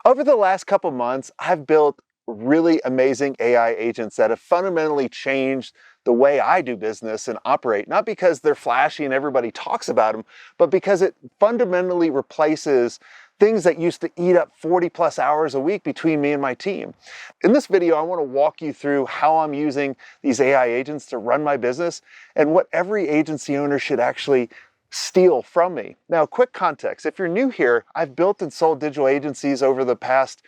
Over the last couple months, I've built really amazing AI agents that have fundamentally changed the way I do business and operate, not because they're flashy and everybody talks about them, but because it fundamentally replaces things that used to eat up 40 plus hours a week between me and my team. In this video, I want to walk you through how I'm using these AI agents to run my business and what every agency owner should actually steal from me. Now, quick context. If you're new here, I've built and sold digital agencies over the past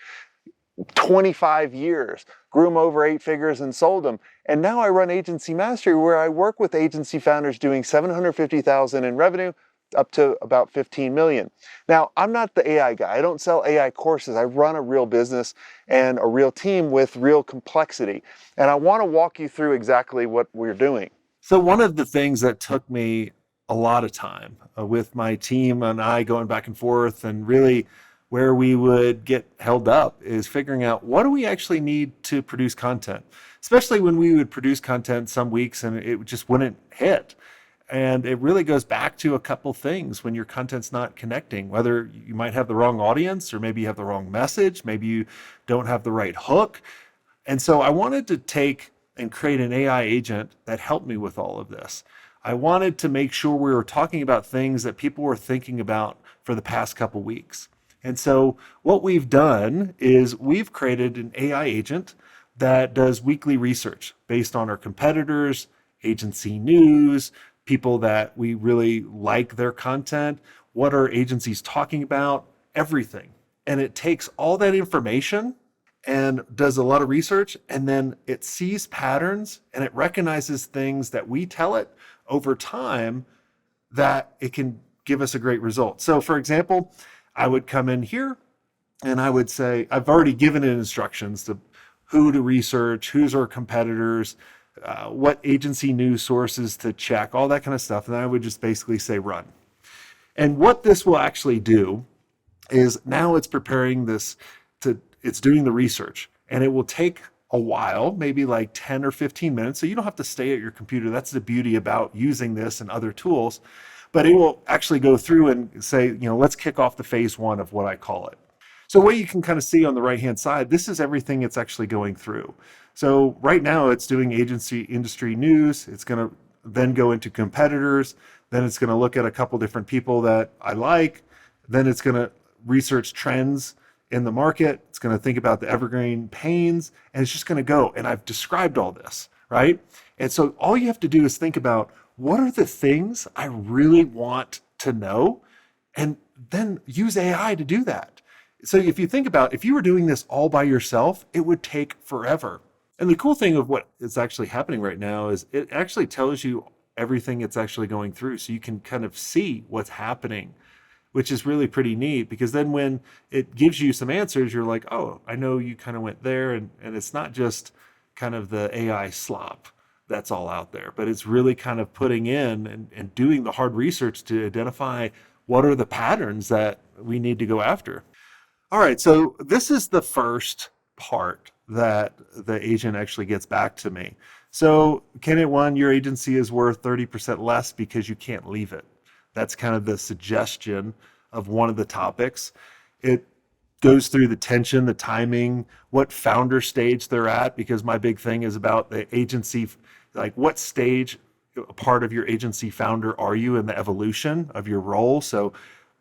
25 years, grew them over 8 figures and sold them. And now I run Agency Mastery, where I work with agency founders doing 750,000 in revenue up to about 15 million. Now, I'm not the AI guy. I don't sell AI courses. I run a real business and a real team with real complexity. And I want to walk you through exactly what we're doing. So one of the things that took me a lot of time with my team and I going back and forth, and really where we would get held up, is figuring out what do we actually need to produce content, especially when we would produce content some weeks and it just wouldn't hit. And it really goes back to a couple things when your content's not connecting, whether you might have the wrong audience, or maybe you have the wrong message, maybe you don't have the right hook. And so I wanted to take and create an AI agent that helped me with all of this. I wanted to make sure we were talking about things that people were thinking about for the past couple weeks. And so what we've done is we've created an AI agent that does weekly research based on our competitors, agency news, people that we really like their content, what are agencies talking about, everything. And it takes all that information and does a lot of research, and then it sees patterns and it recognizes things that we tell it over time that it can give us a great result. So for example, I would come in here and I would say, I've already given it instructions to who to research, who's our competitors, what agency news sources to check, all that kind of stuff. And I would just basically say run. And what this will actually do is now it's preparing this it's doing the research, and it will take a while, maybe like 10 or 15 minutes. So you don't have to stay at your computer. That's the beauty about using this and other tools. But it will actually go through and say, let's kick off the phase one of what I call it. So what you can kind of see on the right-hand side, this is everything it's actually going through. So right now it's doing agency industry news. It's going to then go into competitors. Then it's going to look at a couple different people that I like. Then it's going to research trends in the market. It's going to think about the evergreen pains, and it's just going to go. And I've described all this, right? And so all you have to do is think about, what are the things I really want to know? And then use AI to do that. So if you think about, if you were doing this all by yourself, it would take forever. And the cool thing of what is actually happening right now is it actually tells you everything it's actually going through. So you can kind of see what's happening, which is really pretty neat, because then when it gives you some answers, you're like, oh, I know you kind of went there. And it's not just kind of the AI slop that's all out there, but it's really kind of putting in and doing the hard research to identify what are the patterns that we need to go after. All right, so this is the first part that the agent actually gets back to me. So candidate one, your agency is worth 30% less because you can't leave it. That's kind of the suggestion of one of the topics. It goes through the tension, the timing, what founder stage they're at, because my big thing is about the agency, like what stage part of your agency founder are you in the evolution of your role. So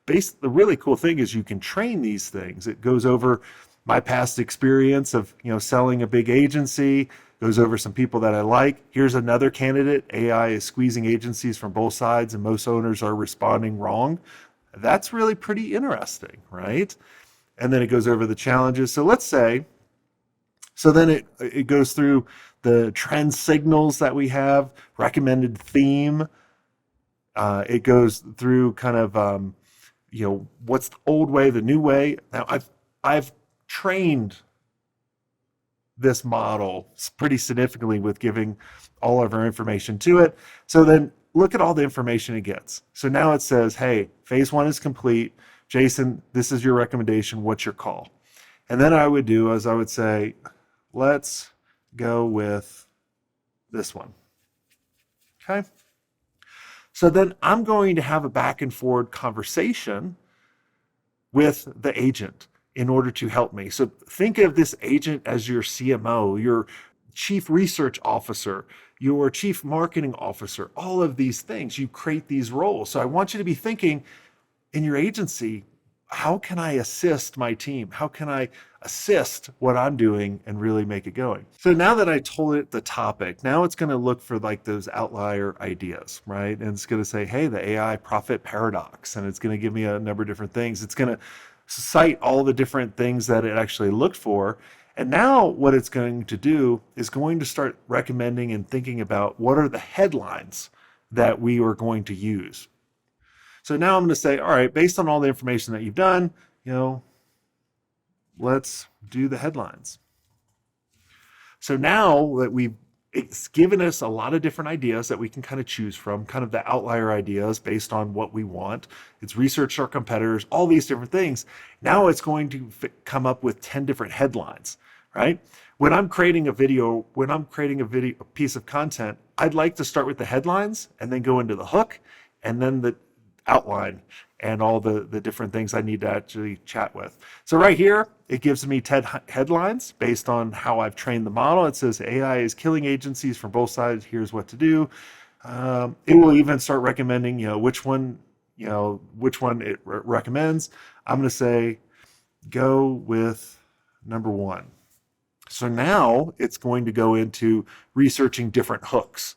the really cool thing is you can train these things. It goes over my past experience of selling a big agency, goes over some people that I like. Here's another candidate. AI is squeezing agencies from both sides and most owners are responding wrong. That's really pretty interesting, right? And then it goes over the challenges. So let's say, so then it goes through the trend signals that we have, recommended theme. It goes through kind of, what's the old way, the new way. Now I've trained this model pretty significantly with giving all of our information to it. So then look at all the information it gets. So now it says, hey, phase one is complete. Jason, this is your recommendation. What's your call? And then I would do is I would say, let's go with this one. Okay. So then I'm going to have a back and forward conversation with the agent. in order to help me. So think of this agent as your CMO, your chief research officer, your chief marketing officer, all of these things. You create these roles. So I want you to be thinking in your agency, how can I assist my team? How can I assist what I'm doing and really make it going? So now that I told it the topic, now it's going to look for like those outlier ideas, right? And it's going to say, hey, the AI profit paradox. And it's going to give me a number of different things. It's going to cite all the different things that it actually looked for. And now what it's going to do is going to start recommending and thinking about what are the headlines that we are going to use. So now I'm going to say, all right, based on all the information that you've done, let's do the headlines. So now that it's given us a lot of different ideas that we can kind of choose from, kind of the outlier ideas based on what we want. It's researched our competitors, all these different things. Now it's going to come up with 10 different headlines, right? When I'm creating a piece of content, I'd like to start with the headlines and then go into the hook and then the outline and all the different things I need to actually chat with. So right here, it gives me 10 headlines based on how I've trained the model. It says AI is killing agencies from both sides. Here's what to do. It will even start recommending, which one it recommends. I'm going to say, go with number 1. So now it's going to go into researching different hooks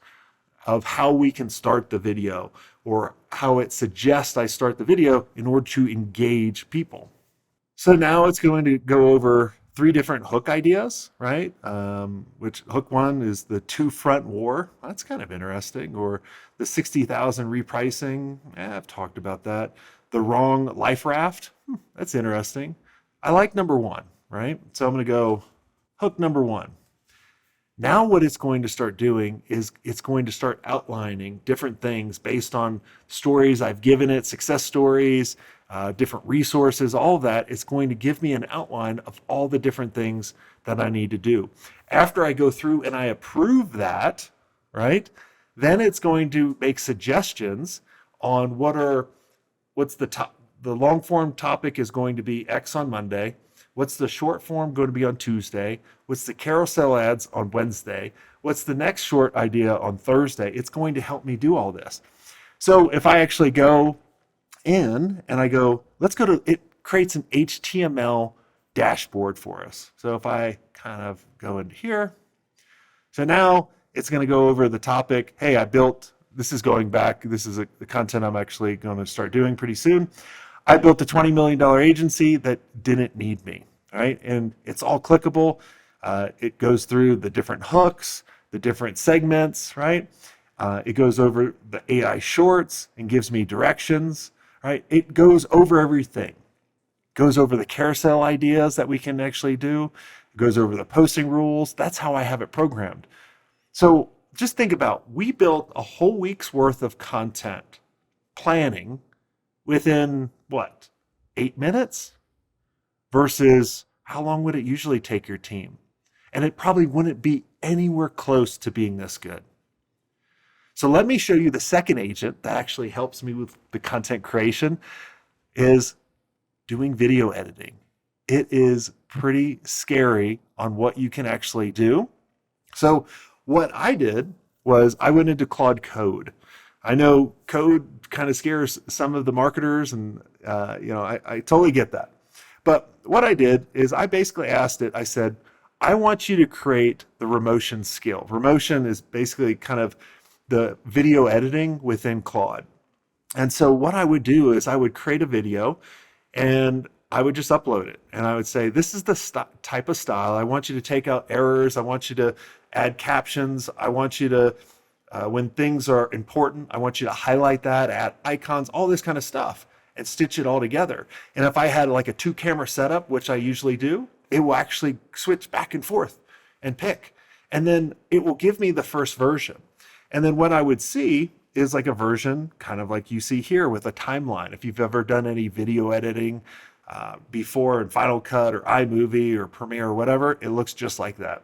of how we can start the video or how it suggests I start the video in order to engage people. So now it's going to go over 3 different hook ideas, right? Which hook 1 is the 2-front war. That's kind of interesting. Or the 60,000 repricing. I've talked about that. The wrong life raft. That's interesting. I like number 1, right? So I'm going to go hook number 1. Now what it's going to start doing is it's going to start outlining different things based on stories I've given it, success stories, different resources, all of that. It's going to give me an outline of all the different things that I need to do. After I go through and I approve that, right, then it's going to make suggestions on what's the long form topic is going to be X on Monday. What's the short form going to be on Tuesday? What's the carousel ads on Wednesday? What's the next short idea on Thursday? It's going to help me do all this. So if I actually go in and I go, it creates an HTML dashboard for us. So if I kind of go into here, so now it's going to go over the topic. Hey, this is the content I'm actually going to start doing pretty soon. I built a $20 million agency that didn't need me, right? And it's all clickable. It goes through the different hooks, the different segments, right? It goes over the AI shorts and gives me directions, right? It goes over everything. It goes over the carousel ideas that we can actually do. It goes over the posting rules. That's how I have it programmed. So just think about, we built a whole week's worth of content planning within 8 minutes versus how long would it usually take your team? And it probably wouldn't be anywhere close to being this good. So let me show you the second agent that actually helps me with the content creation is doing video editing. It is pretty scary on what you can actually do. So what I did was I went into Claude Code. I know code kind of scares some of the marketers, and I totally get that. But what I did is I basically asked it, I said, I want you to create the Remotion skill. Remotion is basically kind of the video editing within Claude. And so what I would do is I would create a video and I would just upload it. And I would say, this is the type of style. I want you to take out errors. I want you to add captions. I want you to when things are important, I want you to highlight that, add icons, all this kind of stuff, and stitch it all together. And if I had like a 2-camera setup, which I usually do, it will actually switch back and forth and pick. And then it will give me the first version. And then what I would see is like a version kind of like you see here with a timeline. If you've ever done any video editing before in Final Cut or iMovie or Premiere or whatever, it looks just like that.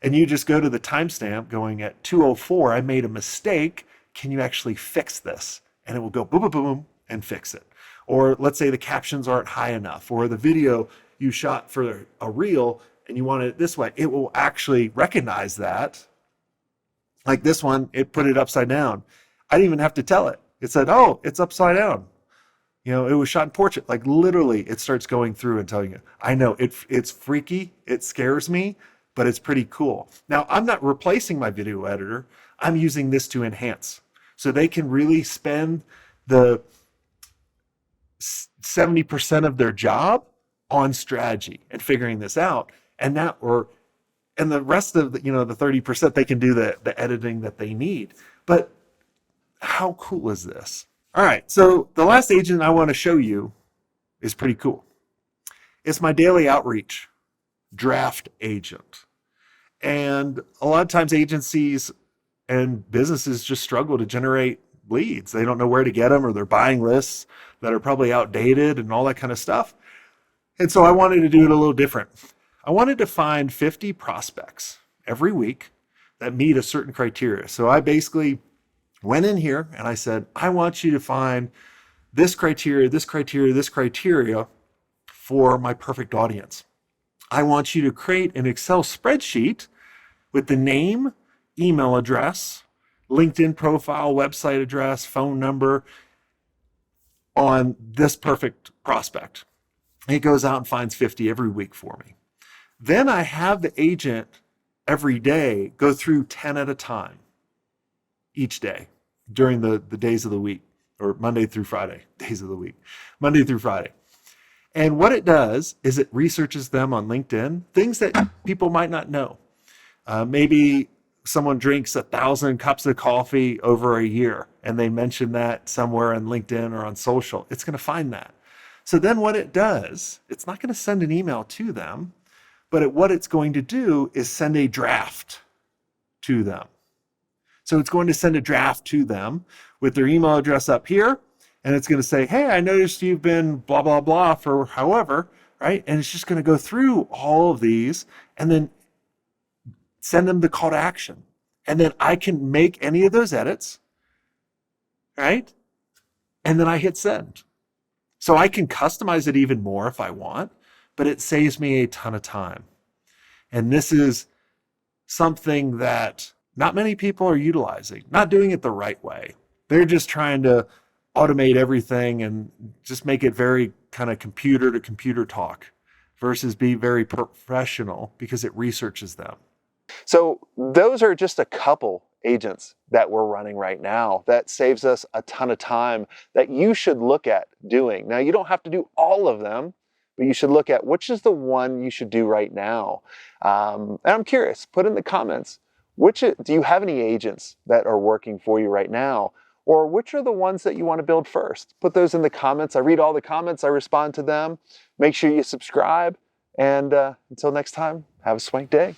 And you just go to the timestamp going at 2:04, I made a mistake. Can you actually fix this? And it will go boom, boom, boom, and fix it. Or let's say the captions aren't high enough, or the video you shot for a reel and you want it this way, it will actually recognize that. Like this one, it put it upside down. I didn't even have to tell it. It said, oh, it's upside down. It was shot in portrait. Like literally, it starts going through and telling you. I know it's freaky. It scares me, but it's pretty cool. Now, I'm not replacing my video editor. I'm using this to enhance. So they can really spend the 70% of their job on strategy and figuring this out. And the rest of the 30%, they can do the editing that they need. But how cool is this? All right, so the last agent I want to show you is pretty cool. It's my daily outreach draft agent. And a lot of times agencies and businesses just struggle to generate leads. They don't know where to get them, or they're buying lists that are probably outdated and all that kind of stuff. And so I wanted to do it a little different. I wanted to find 50 prospects every week that meet a certain criteria. So I basically went in here and I said, I want you to find this criteria, this criteria, this criteria for my perfect audience. I want you to create an Excel spreadsheet with the name, email address, LinkedIn profile, website address, phone number on this perfect prospect. It goes out and finds 50 every week for me. Then I have the agent every day go through 10 at a time each day during the days of the week, or Monday through Friday, days of the week, Monday through Friday. And what it does is it researches them on LinkedIn, things that people might not know. Maybe someone drinks 1,000 cups of coffee over a year and they mention that somewhere on LinkedIn or on social. It's going to find that. So then what it does, it's not going to send an email to them, but what it's going to do is send a draft to them. So it's going to send a draft to them with their email address up here. And it's going to say, hey, I noticed you've been blah, blah, blah for however, right? And it's just going to go through all of these and then send them the call to action. And then I can make any of those edits, right? And then I hit send. So I can customize it even more if I want, but it saves me a ton of time. And this is something that not many people are utilizing, not doing it the right way. They're just trying to automate everything and just make it very kind of computer to computer talk versus be very professional because it researches them. So those are just a couple agents that we're running right now that saves us a ton of time that you should look at doing. Now, you don't have to do all of them, but you should look at which is the one you should do right now. And I'm curious, put in the comments, do you have any agents that are working for you right now? Or which are the ones that you want to build first? Put those in the comments. I read all the comments. I respond to them. Make sure you subscribe. And until next time, have a swank day.